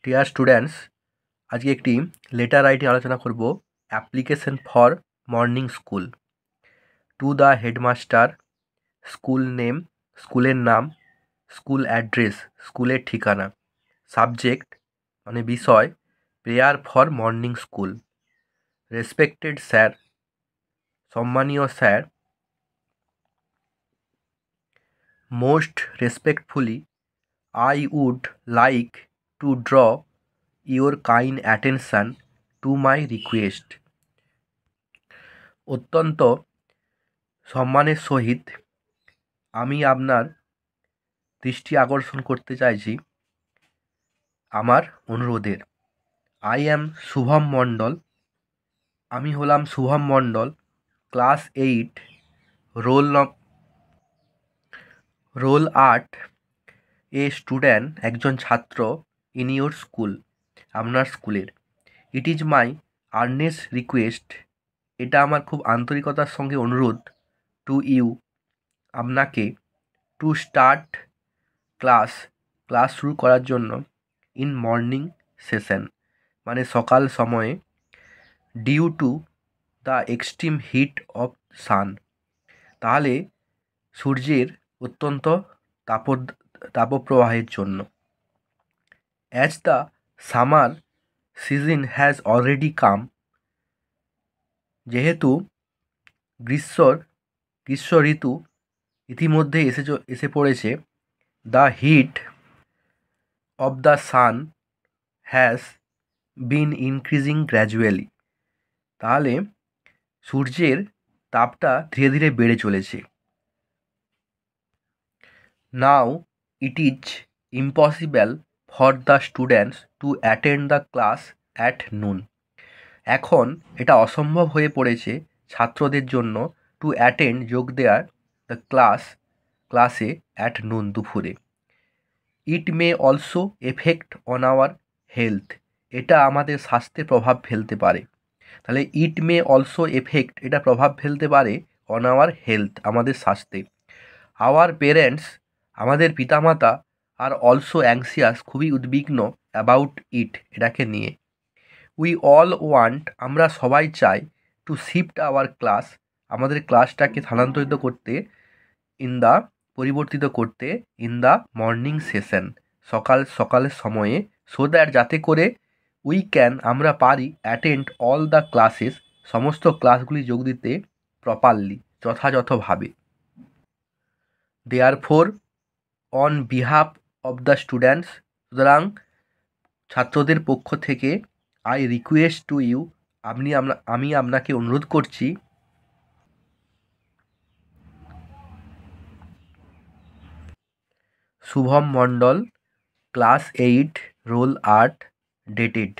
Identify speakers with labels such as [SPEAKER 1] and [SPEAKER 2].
[SPEAKER 1] Dear students, আজকে একটি letter writing আলোচনা করব। Application for morning school to the headmaster, school name, স্কুলের নাম, স্কুল অ্যাড্রেস, স্কুলের ঠিকানা, সাবজেক্ট মানে বিষয় prayer for morning school, respected sir, সম্মানীয় sir, most respectfully I would like to draw your kind attention to my request. অত্যন্ত সম্মানের সহিত আমি আপনার দৃষ্টি আকর্ষণ করতে চাইছি আমার অনুরোধের। আই অ্যাম শুভম মণ্ডল, আমি হলাম Shubham Mondal, class 8, roll 8, a student, একজন ছাত্র, ইন ইউর স্কুল, আপনার স্কুলের। It is my earnest request, এটা আমার খুব আন্তরিকতার সঙ্গে অনুরোধ, টু ইউ, আপনাকে, টু স্টার্ট ক্লাস শুরু করার জন্য, ইন মর্নিং সেশন মানে সকাল সময়ে, due to the extreme heat of sun, তাহলে সূর্যের অত্যন্ত তাপপ্রবাহের জন্য। As the summer season has already come, যেহেতু গ্রীষ্ম ঋতু ইতিমধ্যে এসে পড়েছে। The heat of the sun has been increasing gradually, তাহলে সূর্যের তাপটা ধীরে ধীরে বেড়ে চলেছে। Now it is impossible for the students to attend the class at noon, এখন এটা অসম্ভব হয়ে পড়েছে ছাত্রদের জন্য টু অ্যাটেন্ড, যোগ দেওয়ার, দ্য ক্লাসে অ্যাট নুন, দুপুরে। It may also effect on our health, এটা আমাদের স্বাস্থ্যে প্রভাব ফেলতে পারে। তাহলে ইট মে অলসো এফেক্ট, এটা প্রভাব ফেলতে পারে, অন আওয়ার হেলথ, আমাদের স্বাস্থ্যে। আওয়ার পেরেন্টস, আমাদের পিতামাতা, আর অলসো অ্যাংসিয়াস, খুবই উদ্বিগ্ন, অ্যাবাউট ইট, এটাকে নিয়ে। উই অল ওয়ান্ট, আমরা সবাই চাই, টু শিফট আওয়ার ক্লাস, আমাদের ক্লাসটাকে স্থানান্তরিত করতে, পরিবর্তিত করতে, ইন দ্য মর্নিং সেশন, সকালের সময়ে, সো দ্যাট, যাতে করে, উই ক্যান, আমরা পারি, অ্যাটেন্ড অল দ্য ক্লাসেস, সমস্ত ক্লাসগুলি যোগ দিতে, প্রপারলি, যথাযথভাবে। Therefore, on behalf of the students, সুতরাং ছাত্রদের পক্ষ থেকে, আই রিকোয়েস্ট টু ইউ, আমি আপনাকে অনুরোধ করছি, Shubham Mondal, class 8, roll 8, dated